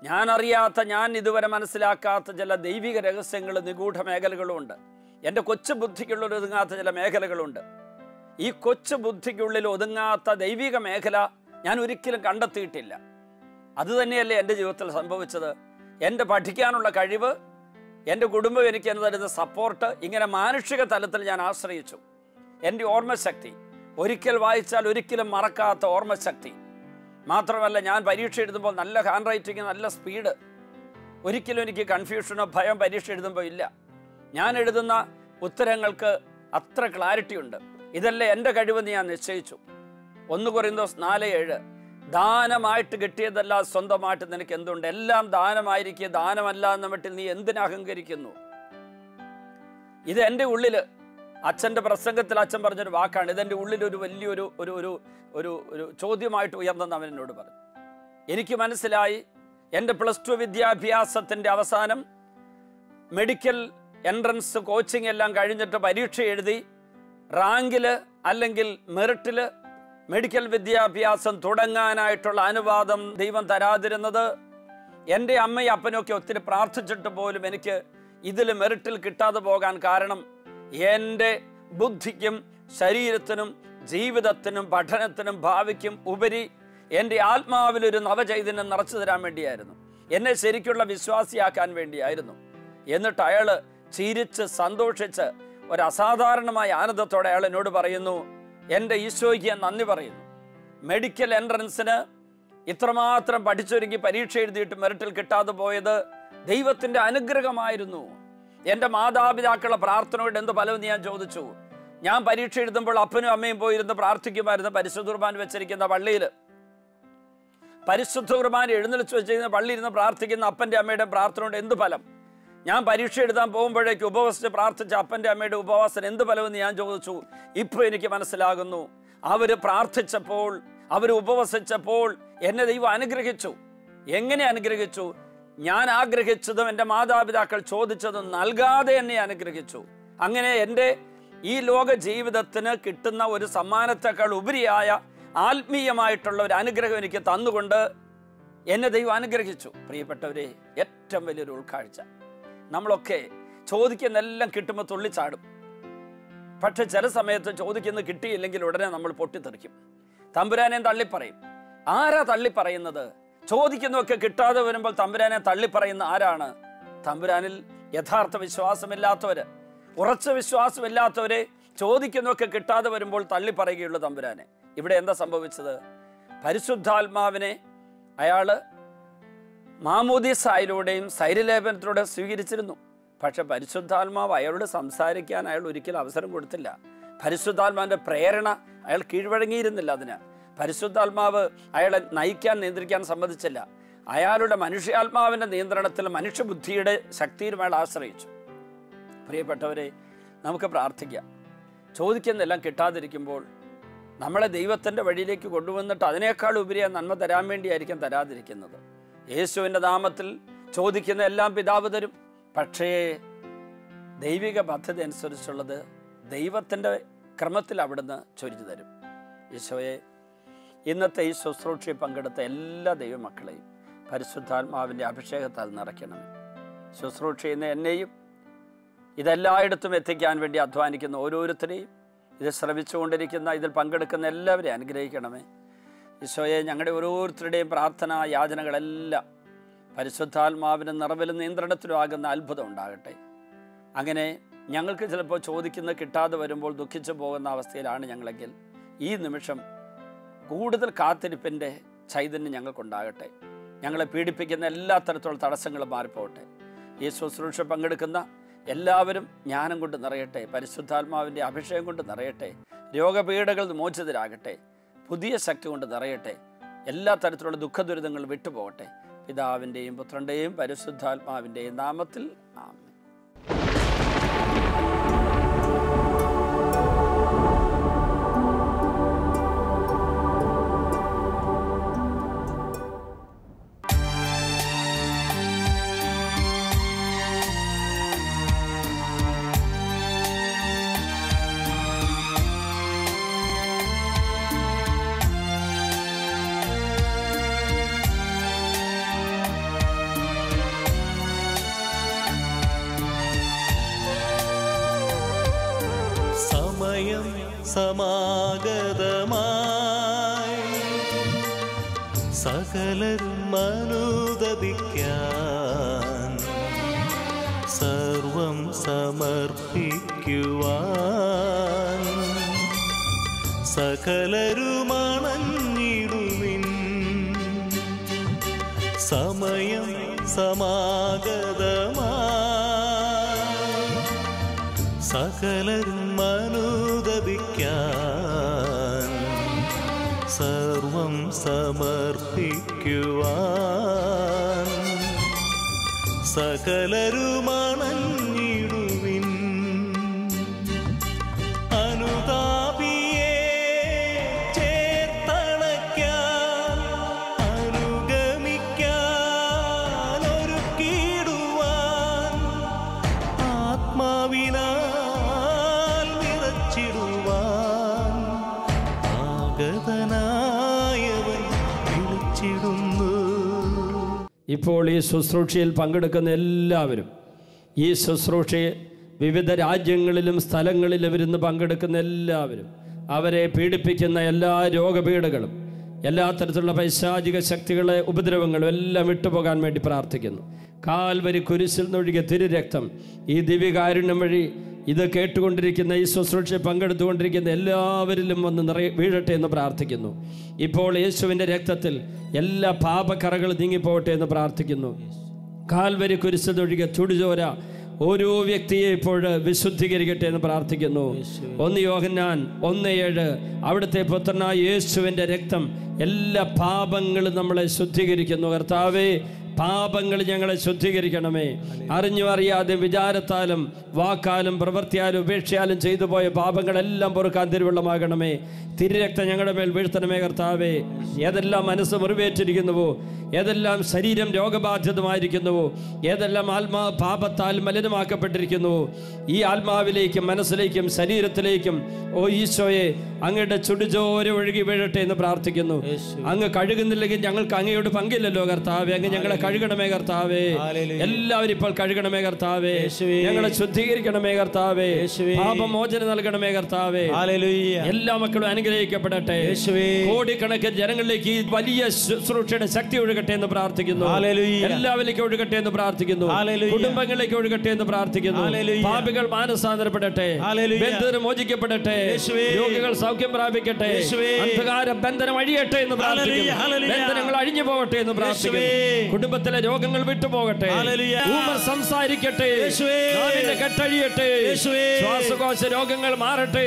A: ഞാൻ അറിയാത്ത, ഞാൻ ഇതുവരെ മനസ്സിലാക്കാത്ത ചില ദൈവിക രഹസ്യങ്ങളും നിഗൂഢ മേഖലകളും ഉണ്ട്. എൻ്റെ കൊച്ചു ബുദ്ധിക്കുള്ളിൽ ഒതുങ്ങാത്ത ചില മേഖലകളുണ്ട്. ഈ കൊച്ചു ബുദ്ധിക്കുള്ളിൽ ഒതുങ്ങാത്ത ദൈവിക മേഖല ഞാൻ ഒരിക്കലും കണ്ടെത്തിയിട്ടില്ല. അതുതന്നെയല്ലേ എൻ്റെ ജീവിതത്തിൽ സംഭവിച്ചത്. എൻ്റെ പഠിക്കാനുള്ള കഴിവ്, എൻ്റെ കുടുംബം എനിക്ക് എന്ന് തരുന്ന സപ്പോർട്ട്, ഇങ്ങനെ മാനുഷിക തലത്തിൽ ഞാൻ ആശ്രയിച്ചു. എൻ്റെ ഓർമ്മശക്തി, ഒരിക്കൽ വായിച്ചാൽ ഒരിക്കലും മറക്കാത്ത ഓർമ്മശക്തി മാത്രമല്ല, ഞാൻ പരീക്ഷ എഴുതുമ്പോൾ നല്ല ഹാൻഡ് റൈറ്റിങ്, നല്ല സ്പീഡ്, ഒരിക്കലും എനിക്ക് കൺഫ്യൂഷനോ ഭയം പരീക്ഷ എഴുതുമ്പോൾ ഇല്ല. ഞാൻ എഴുതുന്ന ഉത്തരങ്ങൾക്ക് അത്ര ക്ലാരിറ്റി ഉണ്ട്. ഇതല്ലേ എൻ്റെ കഴിവെന്ന് ഞാൻ നിശ്ചയിച്ചു. 1 കൊരിന്തോസ് 4:7, ദാനമായിട്ട് കിട്ടിയതല്ല സ്വന്തമായിട്ട് നിനക്ക് എന്തുണ്ട്? എല്ലാം ദാനമായിരിക്കുക, ദാനമല്ല എന്ന മട്ടിൽ നീ എന്തിനു അഹങ്കരിക്കുന്നു? ഇത് എൻ്റെ ഉള്ളിൽ, അച്ഛൻ്റെ പ്രസംഗത്തിൽ അച്ഛൻ പറഞ്ഞൊരു വാക്കാണ്. ഇതെൻ്റെ ഉള്ളിൽ ഒരു വലിയൊരു ഒരു ഒരു ഒരു ഒരു ചോദ്യമായിട്ട് ഉയർന്നെന്ന് അവൻ എന്നോട് പറഞ്ഞു. എനിക്ക് മനസ്സിലായി, എൻ്റെ +2 വിദ്യാഭ്യാസത്തിൻ്റെ അവസാനം മെഡിക്കൽ എൻട്രൻസ് കോച്ചിങ് എല്ലാം കഴിഞ്ഞിട്ട് പരീക്ഷ എഴുതി റാങ്കിൽ അല്ലെങ്കിൽ മെറിറ്റിൽ മെഡിക്കൽ വിദ്യാഭ്യാസം തുടങ്ങാനായിട്ടുള്ള അനുവാദം ദൈവം തരാതിരുന്നത്, എൻ്റെ അമ്മയും അപ്പനൊക്കെ ഒത്തിരി പ്രാർത്ഥിച്ചിട്ട് പോലും എനിക്ക് ഇതിൽ മെറിറ്റിൽ കിട്ടാതെ പോകാൻ കാരണം എൻ്റെ ബുദ്ധിക്കും ശരീരത്തിനും ജീവിതത്തിനും പഠനത്തിനും ഭാവിക്കും ഉപരി എൻ്റെ ആത്മാവിലൊരു നവചൈതന്യം നിറച്ചു തരാൻ വേണ്ടിയായിരുന്നു. എന്നെ ശരിക്കുള്ള വിശ്വാസിയാക്കാൻ വേണ്ടിയായിരുന്നു. എന്നിട്ട് അയാൾ ചിരിച്ച് സന്തോഷിച്ച് ഒരു അസാധാരണമായ ആനന്ദത്തോടെ അയാൾ എന്നോട് പറയുന്നു, എൻ്റെ ഈശോയ്ക്ക് ഞാൻ നന്ദി പറയുന്നു. മെഡിക്കൽ എൻട്രൻസിന് ഇത്രമാത്രം പഠിച്ചൊരുങ്ങി പരീക്ഷ എഴുതിയിട്ട് മെറിറ്റിൽ കിട്ടാതെ പോയത് ദൈവത്തിൻ്റെ അനുഗ്രഹമായിരുന്നു. എൻ്റെ മാതാപിതാക്കളുടെ പ്രാർത്ഥനയോട് എന്ത് ഫലമെന്ന് ഞാൻ ചോദിച്ചു. ഞാൻ പരീക്ഷ എഴുതുമ്പോൾ അപ്പനും അമ്മയും പോയിരുന്ന് പ്രാർത്ഥിക്കുമായിരുന്നു പരിശുദ്ധ കുർബാന വെച്ചിരിക്കുന്ന പള്ളിയിൽ. പരിശുദ്ധ കുർബാന എഴുന്നള്ളിച്ച് വെച്ചിരിക്കുന്ന പള്ളിയിൽ ഇരുന്ന് പ്രാർത്ഥിക്കുന്ന അപ്പൻ്റെ അമ്മയുടെ പ്രാർത്ഥനയോട് എന്ത് ഫലം? ഞാൻ പരീക്ഷ എഴുതാൻ പോകുമ്പോഴേക്ക് ഉപവസിച്ച് പ്രാർത്ഥിച്ച അപ്പൻ്റെ അമ്മയുടെ ഉപവാസം എന്ത് ഫലമെന്ന് ഞാൻ ചോദിച്ചു. ഇപ്പോൾ എനിക്ക് മനസ്സിലാകുന്നു, അവർ പ്രാർത്ഥിച്ചപ്പോൾ, അവർ ഉപവസിച്ചപ്പോൾ എന്നെ ദൈവം അനുഗ്രഹിച്ചു. എങ്ങനെ അനുഗ്രഹിച്ചു? ഞാൻ ആഗ്രഹിച്ചതും എൻ്റെ മാതാപിതാക്കൾ ചോദിച്ചതും നൽകാതെ എന്നെ അനുഗ്രഹിച്ചു. അങ്ങനെ എൻ്റെ ഈ ലോക ജീവിതത്തിന് കിട്ടുന്ന ഒരു സമ്മാനത്തെക്കാൾ ഉപരിയായ ആത്മീയമായിട്ടുള്ള ഒരു അനുഗ്രഹം എനിക്ക് തന്നുകൊണ്ട് എന്നെ ദൈവം അനുഗ്രഹിച്ചു. പ്രിയപ്പെട്ടവരെ, ഏറ്റവും വലിയൊരു ഉൾക്കാഴ്ച. നമ്മളൊക്കെ ചോദിക്കുന്നെല്ലാം കിട്ടുമ്പോൾ തുള്ളിച്ചാടും. പക്ഷെ ചില സമയത്ത് ചോദിക്കുന്നത് കിട്ടിയില്ലെങ്കിൽ ഉടനെ നമ്മൾ പൊട്ടിത്തെറിക്കും, തമ്പുരാനെ തള്ളിപ്പറയും. ആരാ തള്ളിപ്പറയുന്നത്? ചോദിക്കുന്നതൊക്കെ കിട്ടാതെ വരുമ്പോൾ തമ്പുരാനെ തള്ളിപ്പറയുന്ന ആരാണ്? തമ്പുരാനിൽ യഥാർത്ഥ വിശ്വാസമില്ലാത്തവര്, ഉറച്ച വിശ്വാസമില്ലാത്തവരെ ചോദിക്കുന്നതൊക്കെ കിട്ടാതെ വരുമ്പോൾ തള്ളിപ്പറയുകയുള്ളൂ തമ്പുരാനെ. ഇവിടെ എന്താ സംഭവിച്ചത്? പരിശുദ്ധാത്മാവിനെ അയാൾ മാമോദീസായിലൂടെയും സൈര്യലേപനത്തിലൂടെ സ്വീകരിച്ചിരുന്നു. പക്ഷെ പരിശുദ്ധാത്മാവ് അയാളോട് സംസാരിക്കാൻ അയാൾ ഒരിക്കലും അവസരം കൊടുത്തില്ല. പരിശുദ്ധാത്മാവിൻ്റെ പ്രേരണ അയാൾ കീഴ്വഴങ്ങിയിരുന്നില്ല. അതിന് പരിശുദ്ധാത്മാവ് അയാളെ നയിക്കാൻ, നിയന്ത്രിക്കാൻ സമ്മതിച്ചില്ല. അയാളുടെ മനുഷ്യാത്മാവിൻ്റെ നിയന്ത്രണത്തിൽ, മനുഷ്യബുദ്ധിയുടെ ശക്തിയിലും അയാൾ ആശ്രയിച്ചു. പ്രിയപ്പെട്ടവരെ, നമുക്ക് പ്രാർത്ഥിക്കാം. ചോദിക്കുന്നെല്ലാം കിട്ടാതിരിക്കുമ്പോൾ നമ്മളെ ദൈവത്തിൻ്റെ വഴിയിലേക്ക് കൊണ്ടുവന്നിട്ട് അതിനേക്കാൾ ഉപരിയായി നന്മ തരാൻ വേണ്ടിയായിരിക്കും തരാതിരിക്കുന്നത്. യേശുവിൻ്റെ നാമത്തിൽ ചോദിക്കുന്ന എല്ലാം പിതാവ് തരും. പക്ഷേ ദൈവിക പദ്ധതി അനുസരിച്ചുള്ളത് ദൈവത്തിൻ്റെ ക്രമത്തിൽ അവിടുന്ന് ചൊരിഞ്ഞു തരും. ഈശോയെ, ഇന്നത്തെ ഈ ശുശ്രൂഷയിൽ പങ്കെടുത്ത എല്ലാ ദൈവമക്കളെയും പരിശുദ്ധാത്മാവിൻ്റെ അഭിഷേകത്താൽ നിറയ്ക്കണമേ. ശുശ്രൂഷ ചെയ്യുന്ന എന്നെയും ഇതെല്ലായിടത്തും എത്തിക്കാൻ വേണ്ടി അധ്വാനിക്കുന്ന ഓരോരുത്തരെയും, ഇത് ശ്രമിച്ചുകൊണ്ടിരിക്കുന്ന, ഇതിൽ പങ്കെടുക്കുന്ന എല്ലാവരെയും അനുഗ്രഹിക്കണമേ. ഈശോയെ, ഞങ്ങളുടെ ഓരോരുത്തരുടെയും പ്രാർത്ഥന യാചനകളെല്ലാം പരിശുദ്ധാത്മാവിന് നിറവിലും നിയന്ത്രണത്തിലും ആകുന്ന അത്ഭുതം ഉണ്ടാകട്ടെ. അങ്ങനെ ഞങ്ങൾക്ക് ചിലപ്പോൾ ചോദിക്കുന്നത് കിട്ടാതെ വരുമ്പോൾ ദുഃഖിച്ചു പോകുന്ന അവസ്ഥയിലാണ് ഞങ്ങളെങ്കിൽ, ഈ നിമിഷം കൂടുതൽ കാത്തിരിപ്പിൻ്റെ ചൈതന്യം ഞങ്ങൾക്കുണ്ടാകട്ടെ. ഞങ്ങളെ പീഡിപ്പിക്കുന്ന എല്ലാ തരത്തിലുള്ള തടസ്സങ്ങളും മാറിപ്പോകട്ടെ. ഈ ശുശ്രൂഷ പങ്കെടുക്കുന്ന എല്ലാവരും ജ്ഞാനം കൊണ്ട് നിറയട്ടെ, പരിശുദ്ധാത്മാവിൻ്റെ അഭിഷേകം കൊണ്ട് നിറയട്ടെ, രോഗപീഠകൾ മോചിതരാകട്ടെ, പുതിയ ശക്തി കൊണ്ട് നിറയട്ടെ, എല്ലാ തരത്തിലുള്ള ദുഃഖദുരിതങ്ങൾ വിട്ടുപോകട്ടെ. പിതാവിൻ്റെയും പുത്രൻ്റെയും പരിശുദ്ധാത്മാവിൻ്റെയും നാമത്തിൽ ആമേൻ.
B: സമാഗതമായി സകലരും അനുദപിക്കാൻ, സർവം സമർപ്പിക്കുവാൻ സകലരും അണഞ്ഞിടുവിൻ. സമയം സമാഗതമായി സകലരും അനുദപിക്കാൻ, സർവം സമർപ്പിക്കുവാൻ സകലരും അണഞ്ഞിടുവിൻ. അനുതാപിയെ ചേർത്തണയ്ക്കാൻ, അനുഗമിക്കാൻ ഒരുക്കിടുവാൻ, ആത്മാവിനാൽ നിറച്ചിടുവാൻ ആഗതനായവൻ വിളിച്ചിടുന്നു.
A: ഇപ്പോൾ ഈ ശുശ്രൂഷയിൽ പങ്കെടുക്കുന്ന എല്ലാവരും, ഈ ശുശ്രൂഷയെ വിവിധ രാജ്യങ്ങളിലും സ്ഥലങ്ങളിലും ഇരുന്ന് പങ്കെടുക്കുന്ന എല്ലാവരും, അവരെ പീഡിപ്പിക്കുന്ന എല്ലാ രോഗപീഠകളും, എല്ലാ തരത്തിലുള്ള പൈശാചിക ശക്തികളെ, ഉപദ്രവങ്ങളും എല്ലാം വിട്ടുപോകാൻ വേണ്ടി പ്രാർത്ഥിക്കുന്നു. കാൽവരി കുരിശിൽ നിന്നൊഴുകിയ തിരുരക്തം ഈ ദിവ്യകാരുണ്യം വഴി ഇത് കേട്ടുകൊണ്ടിരിക്കുന്ന ഈ ശുശ്രൂഷ പങ്കെടുത്തുകൊണ്ടിരിക്കുന്ന എല്ലാവരിലും വന്ന് വീഴട്ടെ എന്ന് പ്രാർത്ഥിക്കുന്നു. ഇപ്പോൾ യേശുവിൻ്റെ രക്തത്തിൽ എല്ലാ പാപക്കറകളും നീങ്ങിപ്പോകട്ടെ എന്ന് പ്രാർത്ഥിക്കുന്നു. കാൽവരി കുരിശിൽ നിന്നൊഴുകിയ ചുടുചോര ഓരോ വ്യക്തിയെ ഇപ്പോൾ വിശുദ്ധീകരിക്കട്ടെ എന്ന് പ്രാർത്ഥിക്കുന്നു. 1 യോഹന്നാൻ 1:7 അവിടുത്തെ പുത്രനായ യേശുവിൻ്റെ രക്തം എല്ലാ പാപങ്ങളും നമ്മളെ ശുദ്ധീകരിക്കുന്നു. കർത്താവേ, പാപങ്ങൾ ഞങ്ങളെ ശുദ്ധീകരിക്കണമേ. അറിഞ്ഞും അറിയാതെ വിചാരത്താലും വാക്കാലും പ്രവൃത്തിയാലും ഉപേക്ഷയാലും ചെയ്തു പോയ പാപങ്ങളെല്ലാം പൊറുക്കാൻ തിരുവെള്ളമാകണമേ. തിരുരക്തം ഞങ്ങളുടെ മേൽ വീഴ്ത്തണമേ കർത്താവേ. ഏതെല്ലാം മനസ്സ് മുറിവേറ്റിരിക്കുന്നുവോ, ഏതെല്ലാം ശരീരം രോഗബാധിതമായിരിക്കുന്നുവോ, ഏതെല്ലാം ആത്മാവ് പാപത്താൽ മലിനമാക്കപ്പെട്ടിരിക്കുന്നുവോ, ഈ ആത്മാവിലേക്കും മനസ്സിലേക്കും ശരീരത്തിലേക്കും ഓ ഈശോയെ അങ്ങയുടെ ചുടുചോര ഒഴുകി വീഴട്ടെ എന്ന് പ്രാർത്ഥിക്കുന്നു. അങ്ങ് കഴുകുന്നില്ലെങ്കിൽ ഞങ്ങൾക്ക് അങ്ങയോട് പങ്കില്ലല്ലോ കർത്താവേ. അങ്ങ് ഞങ്ങളെ കഴുകണമേ കർത്താവേ. എല്ലാവരും ഇപ്പോൾ കഴുകണമേ കർത്താവേ. ഞങ്ങളെ ശുദ്ധീകരിക്കണമേ കർത്താവേ. പാപമോചനം നൽകണമേ കർത്താവേ. എല്ലാ മക്കളും അനുഗ്രഹിക്കപ്പെടട്ടെ. കോടിക്കണക്കിന് ജനങ്ങളിലേക്ക് ഈ വലിയ ശുശ്രൂഷയുടെ ശക്തി ഒഴുകട്ടെ എന്ന് പ്രാർത്ഥിക്കുന്നു. എല്ലാവരിലേക്കും ഒഴുകട്ടെ എന്ന് പ്രാർത്ഥിക്കുന്നു. കുടുംബങ്ങളിലേക്ക് ഒഴുകട്ടെ എന്ന് പ്രാർത്ഥിക്കുന്നു. പാപികൾ മാനസാന്തരപ്പെടട്ടെ. ബന്ധനം മോചിക്കപ്പെടട്ടെ. രോഗികൾ സൗഖ്യം പ്രാപിക്കട്ടെ. അന്ധകാര ബന്ധനം അഴിയട്ടെ എന്ന് പ്രാർത്ഥിക്കുന്നു. ബന്ധനങ്ങൾ അഴിഞ്ഞു പോകട്ടെ എന്ന് പ്രാർത്ഥിക്കുന്നു. കുടുംബത്തിലെ രോഗങ്ങൾ വിട്ടുപോകട്ടെ. ഊമർ സംസാരിക്കട്ടെ. കെട്ടഴിയട്ടെ. ശ്വാസകോശ രോഗങ്ങൾ മാറട്ടെ.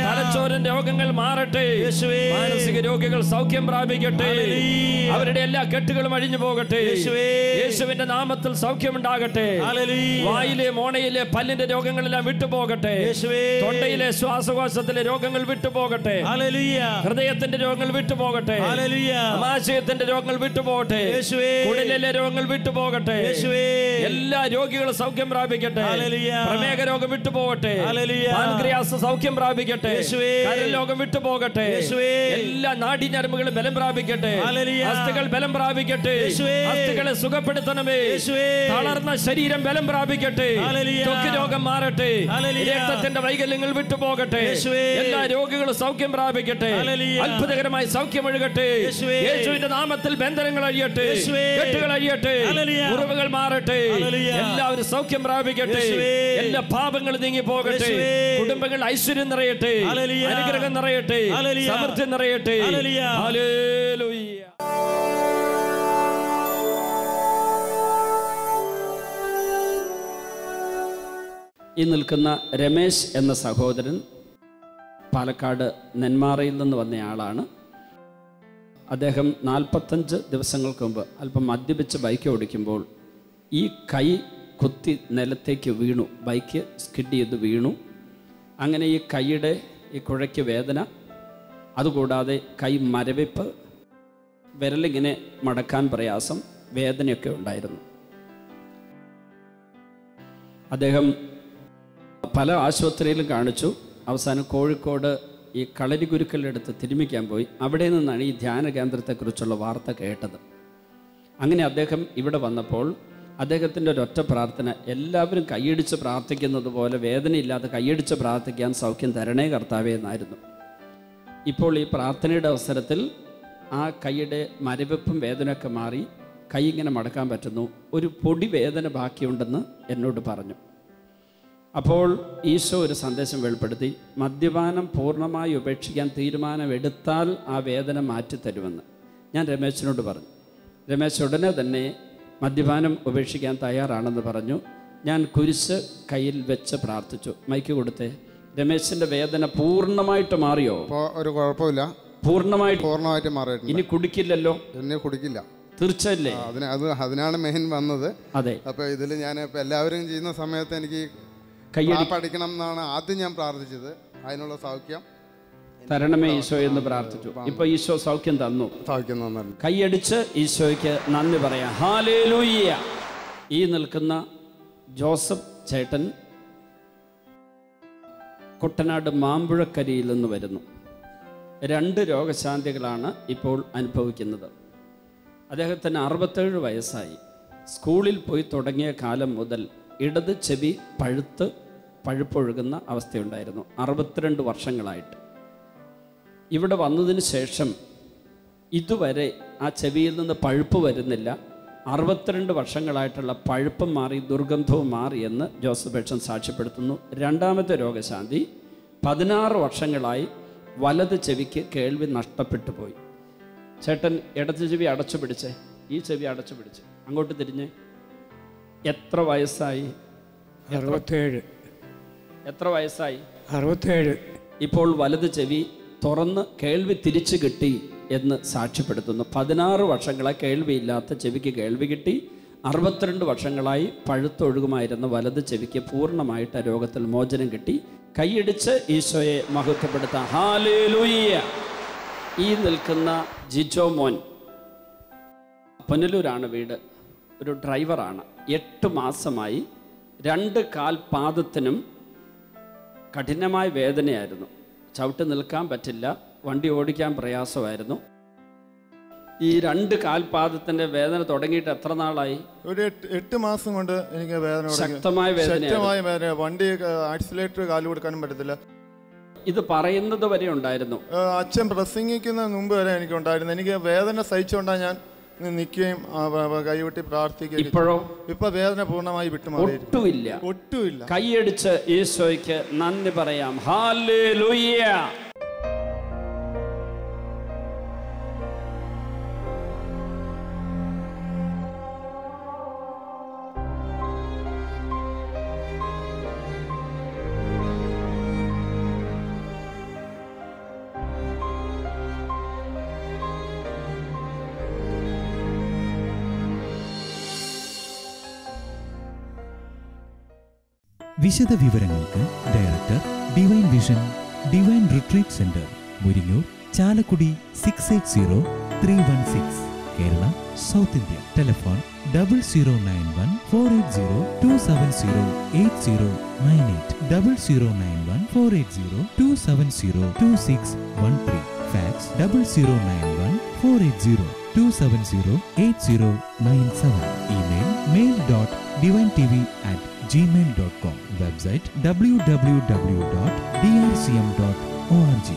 A: തലച്ചോരൻ രോഗങ്ങൾ മാറട്ടെ. മാനസിക രോഗികൾ സൗഖ്യം പ്രാപിക്കട്ടെ. അവരുടെ എല്ലാ കെട്ടുകളും അഴിഞ്ഞു പോകട്ടെ. യേശുവിന്റെ നാമത്തിൽ സൗഖ്യമുണ്ടാകട്ടെ. വായിലെ മോണയിലെ പല്ലിന്റെ രോഗങ്ങളെല്ലാം വിട്ടുപോകട്ടെ. തൊണ്ടയിലെ ശ്വാസകോശത്തിലെ രോഗങ്ങൾ വിട്ടുപോകട്ടെ. ഹൃദയത്തിന്റെ രോഗങ്ങൾ വിട്ടുപോകട്ടെ. ആമാശയത്തിന്റെ രോഗങ്ങൾ വിട്ടുപോകട്ടെ. കുടലിലെ രോഗങ്ങൾ വിട്ടുപോകട്ടെ. എല്ലാ രോഗികളും സൗഖ്യം പ്രാപിക്കട്ടെ. പ്രമേഹ രോഗം വിട്ടുപോകട്ടെ. പാൻക്രിയാസ് സൗഖ്യം പ്രാപിക്കട്ടെ. കരൾ രോഗം വിട്ടുപോകട്ടെ. എല്ലാ നാഡീഞരമ്പുകളും ബലം പ്രാപിക്കട്ടെ. അസ്ഥികൾ ബലം പ്രാപിക്കട്ടെ. അസ്ഥികളെ സുഖപ്പെടുത്തണമേ. തളർന്ന ശരീരം ബലം പ്രാപിക്കട്ടെ. ത്വക്ക് രോഗം മാറട്ടെ. രക്തത്തിന്റെ വൈകല്യങ്ങൾ വിട്ടുപോകട്ടെ. എല്ലാ രോഗികളും സൗഖ്യം പ്രാപിക്കട്ടെ. അത്ഭുതകരമായി സൗഖ്യം ഒഴുകട്ടെ. യേശുവിന്റെ നാമത്തിൽ ബന്ധനങ്ങൾ അഴിയട്ടെ. കെട്ടുകൾ അഴിയട്ടെ. മുറിവുകൾ മാറട്ടെ. എല്ലാവരും സൗഖ്യം പ്രാപിക്കട്ടെ. എല്ലാ പാപങ്ങളും നീങ്ങി പോകട്ടെ. കുടുംബങ്ങൾ ഐശ്വര്യം നിറയട്ടെ. അനുഗ്രഹം നിറയട്ടെ. സമൃദ്ധി നിറയട്ടെ. ഹല്ലേലൂയ. ഈ നിൽക്കുന്ന രമേശ് എന്ന സഹോദരൻ പാലക്കാട് നെന്മാറയിൽ നിന്ന് വന്നയാളാണ്. അദ്ദേഹം 45 ദിവസങ്ങൾക്ക് മുമ്പ് അല്പം മദ്യപിച്ച് ബൈക്ക് ഓടിക്കുമ്പോൾ ഈ കൈ കുത്തി നിലത്തേക്ക് വീണു. ബൈക്ക് സ്കിഡ് ചെയ്ത് വീണു. അങ്ങനെ ഈ കൈയുടെ ഈ കുഴയ്ക്ക് വേദന, അതുകൂടാതെ കൈ മരവിപ്പ്, വിരലിങ്ങനെ മടക്കാൻ പ്രയാസം, വേദനയൊക്കെ ഉണ്ടായിരുന്നു. അദ്ദേഹം പല ആശുപത്രിയിലും കാണിച്ചു. അവസാനം കോഴിക്കോട് ഈ കളരിഗുരുക്കളുടെ തിരുമിക്കാൻ പോയി. അവിടെ നിന്നാണ് ഈ ധ്യാന കേന്ദ്രത്തെക്കുറിച്ചുള്ള വാർത്ത കേട്ടത്. അങ്ങനെ അദ്ദേഹം ഇവിടെ വന്നപ്പോൾ അദ്ദേഹത്തിൻ്റെ ഒരൊറ്റ പ്രാർത്ഥന, എല്ലാവരും കൈയടിച്ച് പ്രാർത്ഥിക്കുന്നത് പോലെ വേദനയില്ലാതെ കൈയടിച്ച് പ്രാർത്ഥിക്കാൻ സൗഖ്യം തരണേ കർത്താവേ എന്നായിരുന്നു. ഇപ്പോൾ ഈ പ്രാർത്ഥനയുടെ അവസരത്തിൽ ആ കൈയുടെ മരവിപ്പും വേദനയൊക്കെ മാറി കൈ ഇങ്ങനെ മടക്കാൻ പറ്റുന്നു. ഒരു പൊടി വേദന ബാക്കിയുണ്ടെന്ന് എന്നോട് പറഞ്ഞു. അപ്പോൾ ഈശോ ഒരു സന്ദേശം വെളിപ്പെടുത്തി, മദ്യപാനം പൂർണ്ണമായി ഉപേക്ഷിക്കാൻ തീരുമാനമെടുത്താൽ ആ വേദന മാറ്റിത്തരുമെന്ന് ഞാൻ രമേശിനോട് പറഞ്ഞു. രമേശ് ഉടനെ തന്നെ മദ്യപാനം ഉപേക്ഷിക്കാൻ തയ്യാറാണെന്ന് പറഞ്ഞു. ഞാൻ കുരിശ് കയ്യിൽ വെച്ച് പ്രാർത്ഥിച്ചു. മൈക്ക് കൊടുത്തേ. രമേശിൻ്റെ വേദന പൂർണ്ണമായിട്ട് മാറിയോ?
C: ഒരു കുഴപ്പമില്ല, പൂർണ്ണമായിട്ട് മാറിയിട്ടുണ്ട്.
A: ഇനി കുടിക്കില്ലല്ലോ?
C: ഇനി കുടിക്കില്ല,
A: തീർച്ചയല്ലേ?
C: അതിനാണ് മെയിൻ വന്നത്.
A: അതെ.
C: അപ്പോൾ ഇതിൽ ഞാൻ ഇപ്പോൾ എല്ലാവരും ചെയ്യുന്ന സമയത്ത് എനിക്ക് പഠിക്കണം എന്നാണ് ആദ്യം ഞാൻ പ്രാർത്ഥിച്ചത്. അതിനുള്ള സൗഖ്യം
A: തരണമേ ഈശോ എന്ന് പ്രാർത്ഥിച്ചു. ഇപ്പൊ ഈശോ സൗഖ്യം തന്നു.
C: സൗഖ്യം തന്നു.
A: കൈയടിച്ച് ഈശോയ്ക്ക് നന്ദി പറയാം. ഹല്ലേലൂയ. ഈ നിൽക്കുന്ന ജോസഫ് ചേട്ടൻ കുട്ടനാട് മാമ്പുഴക്കരിയിൽ നിന്ന് വരുന്നു. 2 രോഗശാന്തികളാണ് ഇപ്പോൾ അനുഭവിക്കുന്നത്. അദ്ദേഹത്തിന് 67 വയസ്സായി. സ്കൂളിൽ പോയി തുടങ്ങിയ കാലം മുതൽ ഇടത് ചെവി പഴുപ്പൊഴുകുന്ന അവസ്ഥയുണ്ടായിരുന്നു. 62 വർഷങ്ങളായിട്ട്. ഇവിടെ വന്നതിന് ശേഷം ഇതുവരെ ആ ചെവിയിൽ നിന്ന് പഴുപ്പ് വരുന്നില്ല. 62 വർഷങ്ങളായിട്ടുള്ള പഴുപ്പും മാറി, ദുർഗന്ധവും മാറി എന്ന് ജോസഫ് അച്ഛൻ സാക്ഷ്യപ്പെടുത്തുന്നു. രണ്ടാമത്തെ രോഗശാന്തി, 16 വർഷങ്ങളായി വലത് ചെവിക്ക് കേൾവി നഷ്ടപ്പെട്ടു പോയി. ചേട്ടൻ ഇടത് ചെവി അടച്ചു പിടിച്ചേ, ഈ ചെവി അടച്ചു പിടിച്ച് അങ്ങോട്ട് തിരിഞ്ഞ്. എത്ര വയസ്സായി?
D: 67.
A: എത്ര വയസ്സായി?
D: 67.
A: ഇപ്പോൾ വലത് ചെവി തുറന്ന് കേൾവി തിരിച്ചു കിട്ടി എന്ന് സാക്ഷ്യപ്പെടുത്തുന്നു. 16 വർഷങ്ങളായി കേൾവിയില്ലാത്ത ചെവിക്ക് കേൾവി കിട്ടി. 62 വർഷങ്ങളായി പഴുത്തൊഴുകുമായിരുന്ന വലത് ചെവിക്ക് പൂർണ്ണമായിട്ട് രോഗത്തിൽ മോചനം കിട്ടി. കൈയടിച്ച് ഈശോയെ മഹത്വപ്പെടുത്താം. ഹല്ലേലൂയ. ഈ നിൽക്കുന്ന ജിജോ മോൻ പുനലൂരാണ് വീട്. ഒരു ഡ്രൈവറാണ്. 8 മാസമായി 2 കാൽപാദത്തിനും കഠിനമായ വേദനയായിരുന്നു. ചവിട്ട് നിൽക്കാൻ പറ്റില്ല, വണ്ടി ഓടിക്കാൻ പ്രയാസമായിരുന്നു. ഈ 2 കാൽപാദത്തിൻ്റെ വേദന തുടങ്ങിയിട്ട് എത്ര നാളായി?
E: ഒരു 8 മാസം കൊണ്ട് എനിക്ക് വേദന,
A: ശക്തമായ വേദന.
E: വണ്ടി ആക്സിലേറ്റർ കാല് കൊടുക്കാനും പറ്റത്തില്ല.
A: ഇത് പറയുന്നത് വരെ ഉണ്ടായിരുന്നു.
E: അച്ഛൻ പ്രസംഗിക്കുന്ന മുമ്പ് വരെ എനിക്ക് ഉണ്ടായിരുന്നു. എനിക്ക് വേദന സഹിച്ചുകൊണ്ടാണ് ഞാൻ നിൽക്കുകയും കൈവിട്ടി പ്രാർത്ഥിക്കുകയും.
A: ഇപ്പോഴോ?
E: ഇപ്പൊ വേദന പൂർണ്ണമായി വിട്ടുമാറി. ഒട്ടുമില്ല.
A: കൈയടിച്ച് ഈശോയ്ക്ക് നന്ദി പറയാം. ഹല്ലേലൂയ.
F: വിശദ വിവരങ്ങൾക്ക് director, divine vision, divine retreat centre, Muringoor, Chalakudy 680316, Kerala, south India. Telephone 0091 480 270 8098, 0091 480 270 2613, fax 0091 480 270 8097, email mail.divintv@gmail.com, website www.drcm.org.